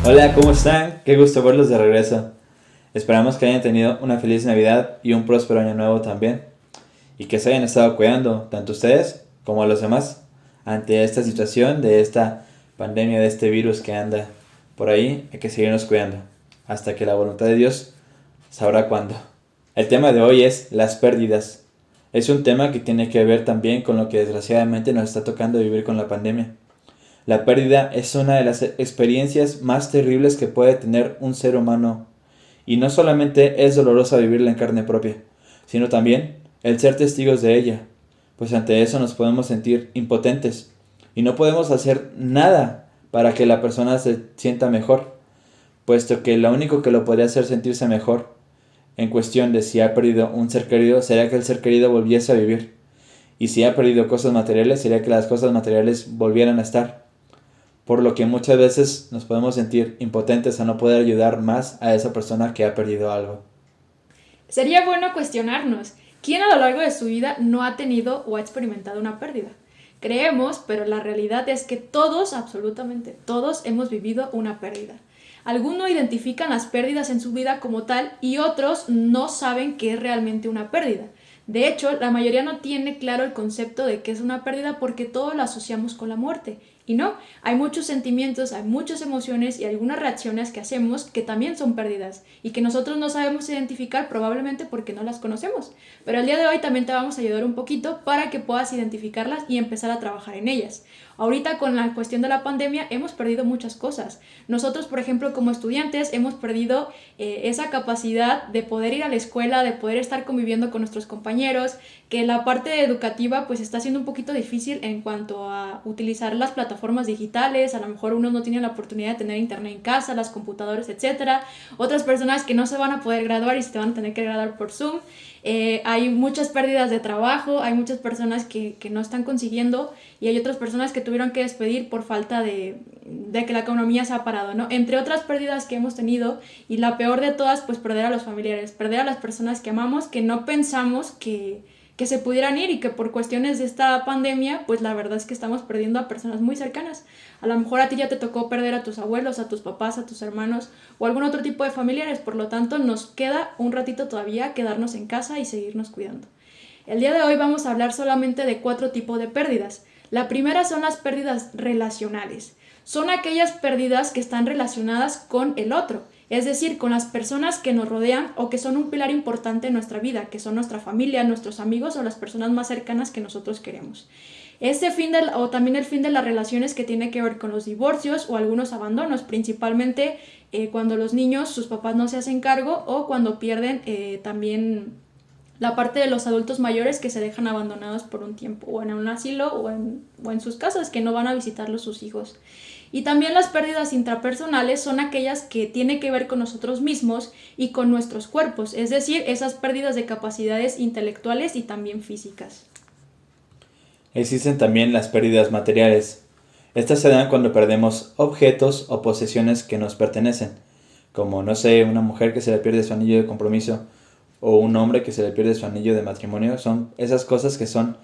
Hola, ¿cómo están? Qué gusto verlos de regreso. Esperamos que hayan tenido una feliz Navidad y un próspero año nuevo también. Y que se hayan estado cuidando, tanto ustedes como los demás, ante esta situación de esta pandemia, de este virus que anda por ahí. Hay que seguirnos cuidando hasta que la voluntad de Dios sabrá cuándo. El tema de hoy es las pérdidas. Es un tema que tiene que ver también con lo que desgraciadamente nos está tocando vivir con la pandemia. La pérdida es una de las experiencias más terribles que puede tener un ser humano, y no solamente es dolorosa vivirla en carne propia, sino también el ser testigos de ella, pues ante eso nos podemos sentir impotentes y no podemos hacer nada para que la persona se sienta mejor, puesto que lo único que lo podría hacer sentirse mejor en cuestión de si ha perdido un ser querido sería que el ser querido volviese a vivir, y si ha perdido cosas materiales sería que las cosas materiales volvieran a estar, por lo que muchas veces nos podemos sentir impotentes a no poder ayudar más a esa persona que ha perdido algo. Sería bueno cuestionarnos, ¿quién a lo largo de su vida no ha tenido o ha experimentado una pérdida? Creemos, pero la realidad es que todos, absolutamente todos, hemos vivido una pérdida. Algunos identifican las pérdidas en su vida como tal y otros no saben qué es realmente una pérdida. De hecho, la mayoría no tiene claro el concepto de qué es una pérdida porque todo lo asociamos con la muerte. Y no, hay muchos sentimientos, hay muchas emociones y algunas reacciones que hacemos que también son pérdidas y que nosotros no sabemos identificar probablemente porque no las conocemos. Pero el día de hoy también te vamos a ayudar un poquito para que puedas identificarlas y empezar a trabajar en ellas. Ahorita con la cuestión de la pandemia hemos perdido muchas cosas. Nosotros, por ejemplo, como estudiantes hemos perdido esa capacidad de poder ir a la escuela, de poder estar conviviendo con nuestros compañeros, que la parte educativa pues está siendo un poquito difícil en cuanto a utilizar las plataformas digitales. A lo mejor unos no tienen la oportunidad de tener internet en casa, las computadoras, etcétera. Otras personas que no se van a poder graduar y se van a tener que graduar por Zoom. Hay muchas pérdidas de trabajo, hay muchas personas que no están consiguiendo y hay otras personas que tuvieron que despedir por falta de que la economía se ha parado, ¿no? Entre otras pérdidas que hemos tenido, y la peor de todas, pues perder a los familiares, perder a las personas que amamos, que no pensamos que se pudieran ir y que por cuestiones de esta pandemia, pues la verdad es que estamos perdiendo a personas muy cercanas. A lo mejor a ti ya te tocó perder a tus abuelos, a tus papás, a tus hermanos o algún otro tipo de familiares, por lo tanto nos queda un ratito todavía quedarnos en casa y seguirnos cuidando. El día de hoy vamos a hablar solamente de 4 tipos de pérdidas. La primera son las pérdidas relacionales. Son aquellas pérdidas que están relacionadas con el otro, es decir, con las personas que nos rodean o que son un pilar importante en nuestra vida, que son nuestra familia, nuestros amigos o las personas más cercanas que nosotros queremos. O también el fin de las relaciones que tiene que ver con los divorcios o algunos abandonos, principalmente cuando los niños, sus papás no se hacen cargo o cuando pierden también la parte de los adultos mayores que se dejan abandonados por un tiempo, o en un asilo o en sus casas, que no van a visitarlos sus hijos. Y también las pérdidas intrapersonales son aquellas que tienen que ver con nosotros mismos y con nuestros cuerpos, es decir, esas pérdidas de capacidades intelectuales y también físicas. Existen también las pérdidas materiales. Estas se dan cuando perdemos objetos o posesiones que nos pertenecen, como no sé, una mujer que se le pierde su anillo de compromiso o un hombre que se le pierde su anillo de matrimonio. Son esas cosas que son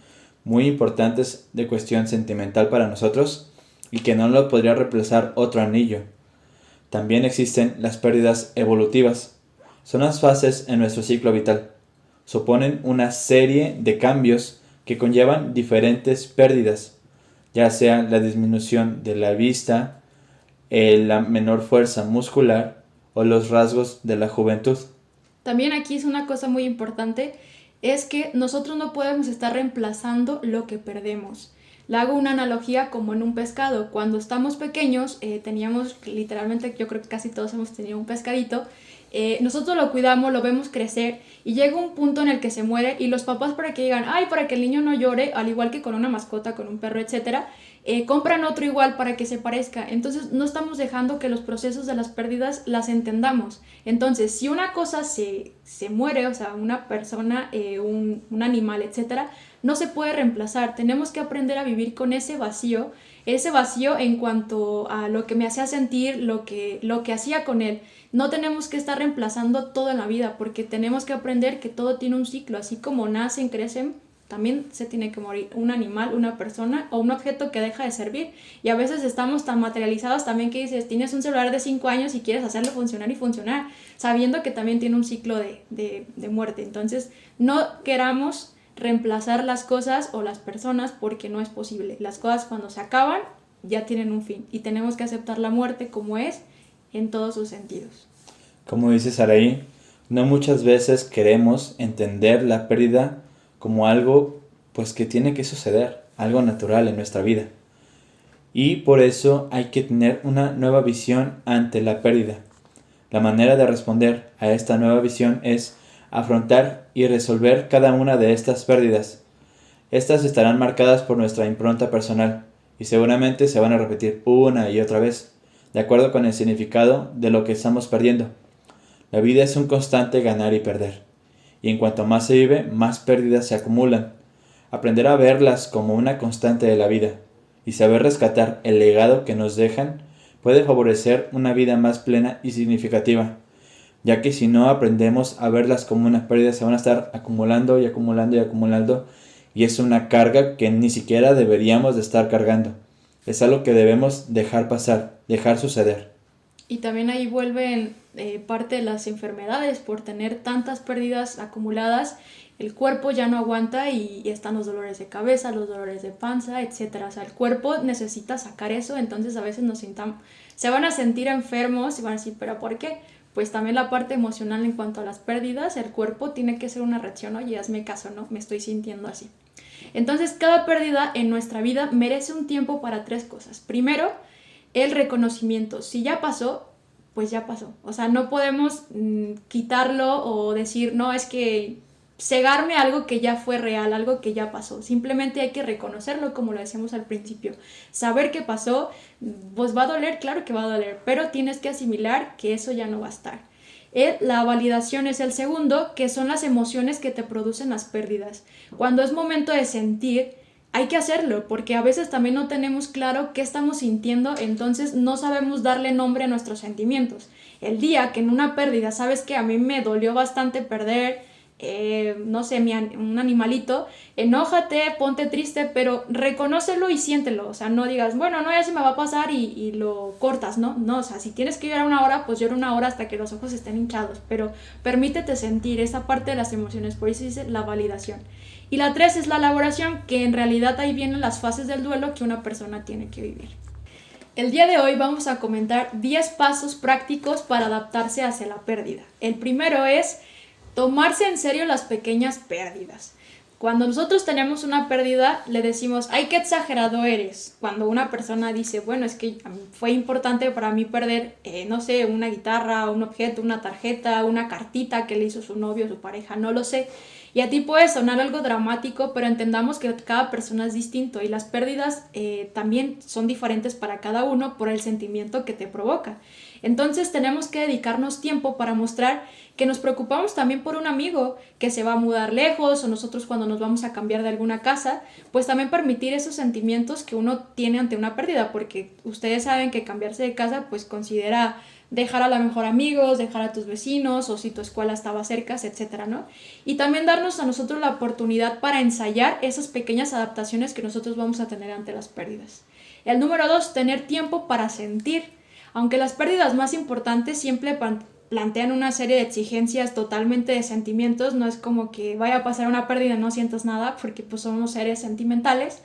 muy importantes de cuestión sentimental para nosotros y que no lo podría reemplazar otro anillo. También existen las pérdidas evolutivas. Son las fases en nuestro ciclo vital. Suponen una serie de cambios que conllevan diferentes pérdidas, ya sea la disminución de la vista, la menor fuerza muscular o los rasgos de la juventud. También aquí es una cosa muy importante, es que nosotros no podemos estar reemplazando lo que perdemos. Le hago una analogía como en un pescado. Cuando estamos pequeños, teníamos literalmente, yo creo que casi todos hemos tenido un pescadito, nosotros lo cuidamos, lo vemos crecer y llega un punto en el que se muere y los papás para que digan, ay, para que el niño no llore, al igual que con una mascota, con un perro, etcétera, compran otro igual para que se parezca. Entonces no estamos dejando que los procesos de las pérdidas las entendamos. Entonces si una cosa se muere, o sea, una persona, un animal, etcétera, no se puede reemplazar. Tenemos que aprender a vivir con ese vacío en cuanto a lo que me hacía sentir, lo que hacía con él. No tenemos que estar reemplazando todo en la vida porque tenemos que aprender que todo tiene un ciclo, así como nacen, crecen también se tiene que morir un animal, una persona o un objeto que deja de servir. Y a veces estamos tan materializados también que dices, tienes un celular de 5 años y quieres hacerlo funcionar y funcionar, sabiendo que también tiene un ciclo de muerte. Entonces, no queramos reemplazar las cosas o las personas porque no es posible. Las cosas cuando se acaban ya tienen un fin y tenemos que aceptar la muerte como es en todos sus sentidos. Como dice Saraí, no muchas veces queremos entender la pérdida como algo pues que tiene que suceder, algo natural en nuestra vida. Y por eso hay que tener una nueva visión ante la pérdida. La manera de responder a esta nueva visión es afrontar y resolver cada una de estas pérdidas. Estas estarán marcadas por nuestra impronta personal y seguramente se van a repetir una y otra vez, de acuerdo con el significado de lo que estamos perdiendo. La vida es un constante ganar y perder, y en cuanto más se vive, más pérdidas se acumulan. Aprender a verlas como una constante de la vida y saber rescatar el legado que nos dejan puede favorecer una vida más plena y significativa, ya que si no aprendemos a verlas como una pérdida se van a estar acumulando y acumulando y acumulando, y es una carga que ni siquiera deberíamos de estar cargando. Es algo que debemos dejar pasar, dejar suceder. Y también ahí vuelven parte de las enfermedades por tener tantas pérdidas acumuladas. El cuerpo ya no aguanta y están los dolores de cabeza, los dolores de panza, etcétera. O sea, el cuerpo necesita sacar eso, entonces a veces se van a sentir enfermos y van a decir, ¿pero por qué? Pues también la parte emocional en cuanto a las pérdidas, el cuerpo tiene que ser una reacción, oye, hazme caso, ¿no? Me estoy sintiendo así. Entonces, cada pérdida en nuestra vida merece un tiempo para 3 cosas. Primero, el reconocimiento. Si ya pasó, pues ya pasó. O sea, no podemos quitarlo o decir, no, es que cegarme a algo que ya fue real, algo que ya pasó. Simplemente hay que reconocerlo, como lo decíamos al principio. Saber qué pasó, pues va a doler, claro que va a doler, pero tienes que asimilar que eso ya no va a estar. La validación es el segundo, que son las emociones que te producen las pérdidas. Cuando es momento de sentir, hay que hacerlo, porque a veces también no tenemos claro qué estamos sintiendo, entonces no sabemos darle nombre a nuestros sentimientos. El día que en una pérdida, sabes que a mí me dolió bastante perder, no sé, un animalito, enójate, ponte triste, pero reconócelo y siéntelo. O sea, no digas, bueno, no, ya se me va a pasar y lo cortas, ¿no? No, o sea, si tienes que llorar 1 hora, pues llora 1 hora hasta que los ojos estén hinchados, pero permítete sentir esa parte de las emociones, por eso dice la validación. Y la 3 es la elaboración, que en realidad ahí vienen las fases del duelo que una persona tiene que vivir. El día de hoy vamos a comentar 10 pasos prácticos para adaptarse hacia la pérdida. El primero es tomarse en serio las pequeñas pérdidas. Cuando nosotros tenemos una pérdida, le decimos, ¡ay, qué exagerado eres! Cuando una persona dice, bueno, es que fue importante para mí perder, no sé, una guitarra, un objeto, una tarjeta, una cartita que le hizo su novio, su pareja, no lo sé. Y a ti puede sonar algo dramático, pero entendamos que cada persona es distinto y las pérdidas también son diferentes para cada uno por el sentimiento que te provoca. Entonces tenemos que dedicarnos tiempo para mostrar que nos preocupamos también por un amigo que se va a mudar lejos o nosotros cuando nos vamos a cambiar de alguna casa, pues también permitir esos sentimientos que uno tiene ante una pérdida, porque ustedes saben que cambiarse de casa pues considera dejar a lo mejor amigos, dejar a tus vecinos o si tu escuela estaba cerca, etcétera, ¿no? Y también darnos a nosotros la oportunidad para ensayar esas pequeñas adaptaciones que nosotros vamos a tener ante las pérdidas. El número 2, tener tiempo para sentir. Aunque las pérdidas más importantes siempre plantean una serie de exigencias totalmente de sentimientos, no es como que vaya a pasar una pérdida y no sientas nada, porque pues somos seres sentimentales,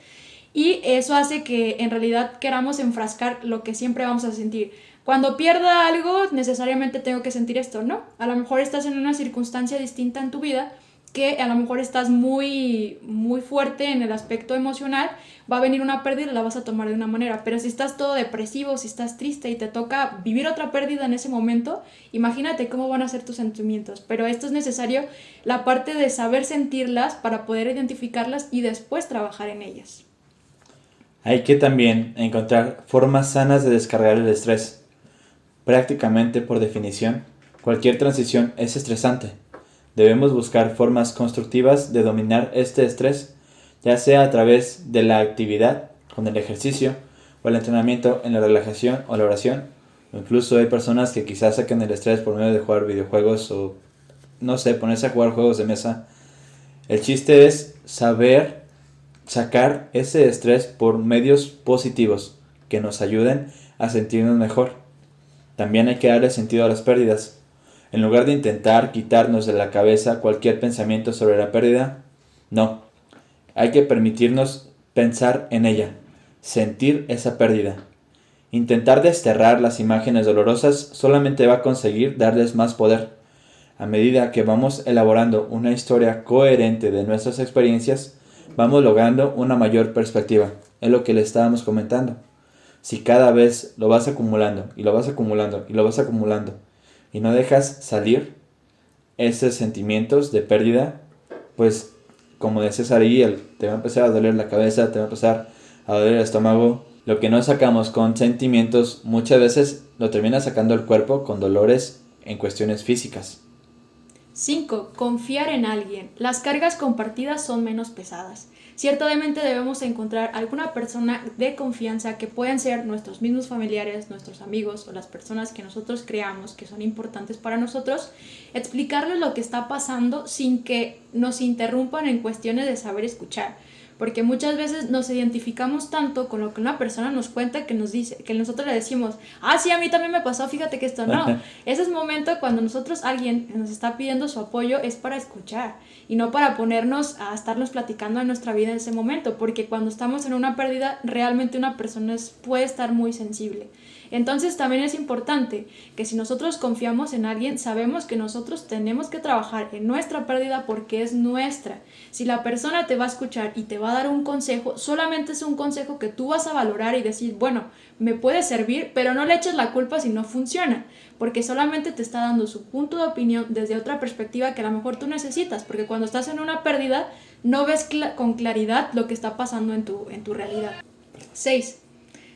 y eso hace que en realidad queramos enfrascar lo que siempre vamos a sentir. Cuando pierda algo, necesariamente tengo que sentir esto, ¿no? A lo mejor estás en una circunstancia distinta en tu vida, que a lo mejor estás muy, muy fuerte en el aspecto emocional, va a venir una pérdida y la vas a tomar de una manera, pero si estás todo depresivo, si estás triste y te toca vivir otra pérdida en ese momento, imagínate cómo van a ser tus sentimientos, pero esto es necesario, la parte de saber sentirlas para poder identificarlas y después trabajar en ellas. Hay que también encontrar formas sanas de descargar el estrés. Prácticamente por definición, cualquier transición es estresante. Debemos buscar formas constructivas de dominar este estrés, ya sea a través de la actividad, con el ejercicio, o el entrenamiento en la relajación o la oración. O incluso hay personas que quizás saquen el estrés por medio de jugar videojuegos o, no sé, ponerse a jugar juegos de mesa. El chiste es saber sacar ese estrés por medios positivos que nos ayuden a sentirnos mejor. También hay que darle sentido a las pérdidas. En lugar de intentar quitarnos de la cabeza cualquier pensamiento sobre la pérdida, no. Hay que permitirnos pensar en ella, sentir esa pérdida. Intentar desterrar las imágenes dolorosas solamente va a conseguir darles más poder. A medida que vamos elaborando una historia coherente de nuestras experiencias, vamos logrando una mayor perspectiva. Es lo que le estábamos comentando. Si cada vez lo vas acumulando y lo vas acumulando y lo vas acumulando y no dejas salir esos sentimientos de pérdida, pues como decía Ariel, te va a empezar a doler la cabeza, te va a empezar a doler el estómago. Lo que no sacamos con sentimientos muchas veces lo termina sacando el cuerpo con dolores en cuestiones físicas. 5. Confiar en alguien. Las cargas compartidas son menos pesadas. Ciertamente debemos encontrar alguna persona de confianza que pueden ser nuestros mismos familiares, nuestros amigos o las personas que nosotros creamos que son importantes para nosotros, explicarles lo que está pasando sin que nos interrumpan en cuestiones de saber escuchar. Porque muchas veces nos identificamos tanto con lo que una persona nos cuenta que nos dice, que nosotros le decimos, ah, sí, a mí también me pasó, fíjate que esto no. Ese es momento cuando alguien nos está pidiendo su apoyo, es para escuchar y no para ponernos a estarnos platicando de nuestra vida en ese momento, porque cuando estamos en una pérdida, realmente una persona puede estar muy sensible. Entonces también es importante que si nosotros confiamos en alguien, sabemos que nosotros tenemos que trabajar en nuestra pérdida porque es nuestra. Si la persona te va a escuchar y te va a dar un consejo, solamente es un consejo que tú vas a valorar y decir, bueno, me puede servir, pero no le eches la culpa si no funciona, porque solamente te está dando su punto de opinión desde otra perspectiva que a lo mejor tú necesitas, porque cuando estás en una pérdida no ves con claridad lo que está pasando en tu realidad. 6.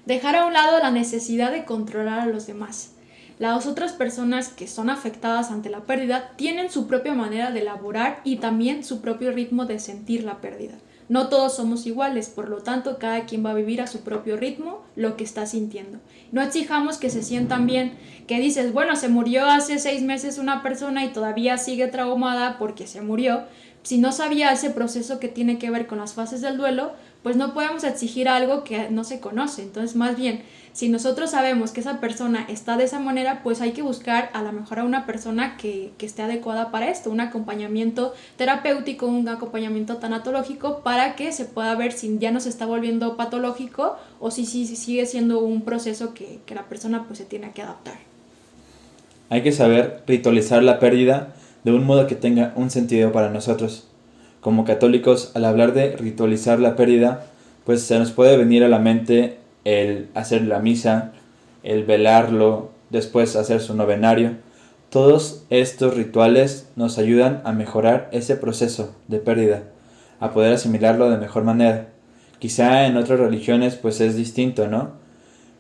Dejar a un lado la necesidad de controlar a los demás. Las otras personas que son afectadas ante la pérdida tienen su propia manera de elaborar y también su propio ritmo de sentir la pérdida. No todos somos iguales, por lo tanto cada quien va a vivir a su propio ritmo lo que está sintiendo. No exijamos que se sientan bien, que dices, bueno, se murió hace 6 meses una persona y todavía sigue traumada porque se murió. Si no sabía ese proceso que tiene que ver con las fases del duelo, pues no podemos exigir algo que no se conoce. Entonces, más bien, si nosotros sabemos que esa persona está de esa manera, pues hay que buscar a lo mejor a una persona que esté adecuada para esto, un acompañamiento terapéutico, un acompañamiento tanatológico, para que se pueda ver si ya no se está volviendo patológico o si sigue siendo un proceso que la persona pues se tiene que adaptar. Hay que saber ritualizar la pérdida de un modo que tenga un sentido para nosotros. Como católicos, al hablar de ritualizar la pérdida, pues se nos puede venir a la mente el hacer la misa, el velarlo, después hacer su novenario. Todos estos rituales nos ayudan a mejorar ese proceso de pérdida, a poder asimilarlo de mejor manera. Quizá en otras religiones pues es distinto, ¿no?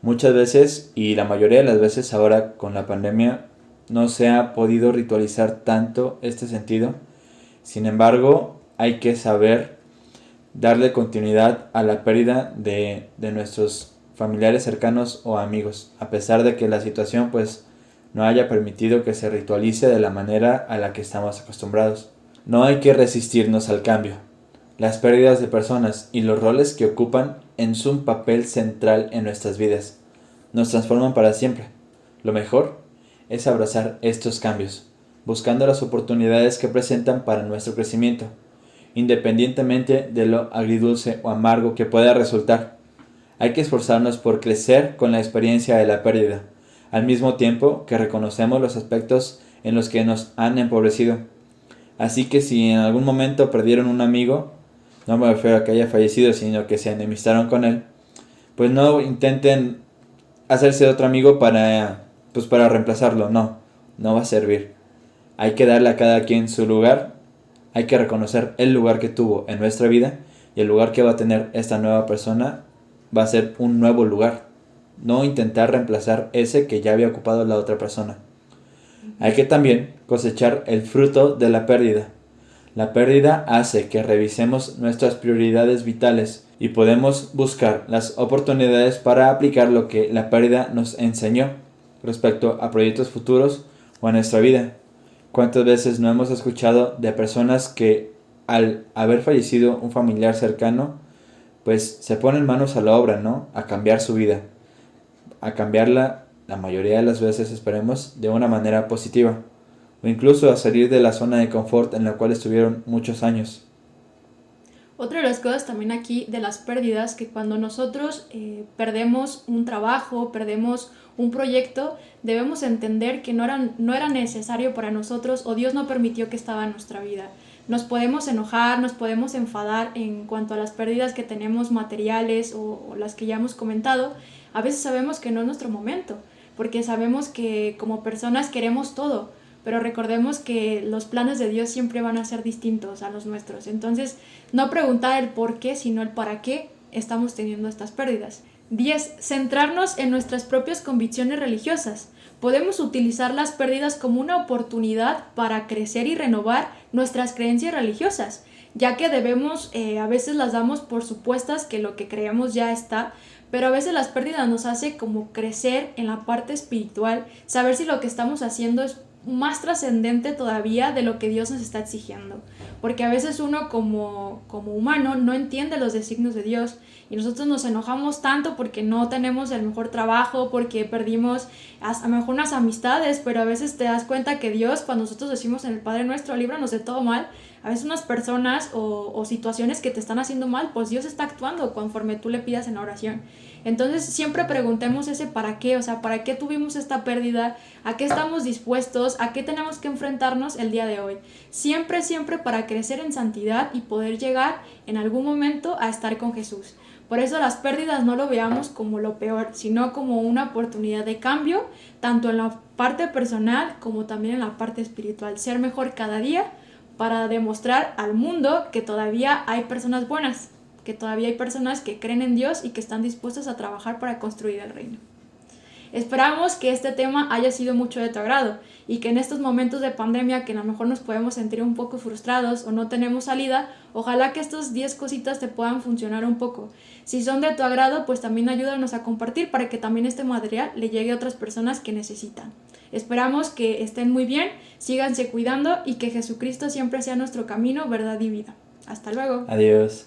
Muchas veces, y la mayoría de las veces ahora con la pandemia, no se ha podido ritualizar tanto este sentido. Sin embargo, hay que saber darle continuidad a la pérdida de nuestros familiares cercanos o amigos, a pesar de que la situación pues no haya permitido que se ritualice de la manera a la que estamos acostumbrados. No hay que resistirnos al cambio. Las pérdidas de personas y los roles que ocupan en un papel central en nuestras vidas nos transforman para siempre. Lo mejor es abrazar estos cambios, buscando las oportunidades que presentan para nuestro crecimiento, independientemente de lo agridulce o amargo que pueda resultar. Hay que esforzarnos por crecer con la experiencia de la pérdida, al mismo tiempo que reconocemos los aspectos en los que nos han empobrecido. Así que si en algún momento perdieron un amigo, no me refiero a que haya fallecido, sino que se enemistaron con él, pues no intenten hacerse de otro amigo para reemplazarlo. No va a servir. Hay que darle a cada quien su lugar. Hay que reconocer el lugar que tuvo en nuestra vida, y el lugar que va a tener esta nueva persona va a ser un nuevo lugar. No intentar reemplazar ese que ya había ocupado la otra persona. Hay que también cosechar el fruto de la pérdida. La pérdida hace que revisemos nuestras prioridades vitales y podemos buscar las oportunidades para aplicar lo que la pérdida nos enseñó respecto a proyectos futuros o a nuestra vida. ¿Cuántas veces no hemos escuchado de personas que al haber fallecido un familiar cercano, pues se ponen manos a la obra, ¿no? A cambiar su vida, a cambiarla la mayoría de las veces, esperemos, de una manera positiva, o incluso a salir de la zona de confort en la cual estuvieron muchos años. Otra de las cosas también aquí de las pérdidas, que cuando nosotros perdemos un trabajo, perdemos un proyecto, debemos entender que no era necesario para nosotros o Dios no permitió que estaba en nuestra vida. Nos podemos enojar, nos podemos enfadar en cuanto a las pérdidas que tenemos materiales o las que ya hemos comentado. A veces sabemos que no es nuestro momento, porque sabemos que como personas queremos todo, pero recordemos que los planes de Dios siempre van a ser distintos a los nuestros. Entonces, no preguntar el por qué, sino el para qué estamos teniendo estas pérdidas. 10. Centrarnos en nuestras propias convicciones religiosas. Podemos utilizar las pérdidas como una oportunidad para crecer y renovar nuestras creencias religiosas, ya que a veces las damos por supuestas que lo que creemos ya está, pero a veces las pérdidas nos hace como crecer en la parte espiritual, saber si lo que estamos haciendo es más trascendente todavía de lo que Dios nos está exigiendo, porque a veces uno como humano no entiende los designios de Dios y nosotros nos enojamos tanto porque no tenemos el mejor trabajo, porque perdimos a lo mejor unas amistades, pero a veces te das cuenta que Dios, cuando nosotros decimos en el Padre Nuestro, líbranos de todo mal, a veces unas personas o situaciones que te están haciendo mal, pues Dios está actuando conforme tú le pidas en la oración. Entonces siempre preguntemos ese para qué, o sea, para qué tuvimos esta pérdida, a qué estamos dispuestos, a qué tenemos que enfrentarnos el día de hoy. Siempre, siempre para crecer en santidad y poder llegar en algún momento a estar con Jesús. Por eso las pérdidas no lo veamos como lo peor, sino como una oportunidad de cambio, tanto en la parte personal como también en la parte espiritual. Ser mejor cada día para demostrar al mundo que todavía hay personas buenas, que todavía hay personas que creen en Dios y que están dispuestas a trabajar para construir el reino. Esperamos que este tema haya sido mucho de tu agrado y que en estos momentos de pandemia que a lo mejor nos podemos sentir un poco frustrados o no tenemos salida, ojalá que estos 10 cositas te puedan funcionar un poco. Si son de tu agrado, pues también ayúdanos a compartir para que también este material le llegue a otras personas que necesitan. Esperamos que estén muy bien, síganse cuidando y que Jesucristo siempre sea nuestro camino, verdad y vida. Hasta luego. Adiós.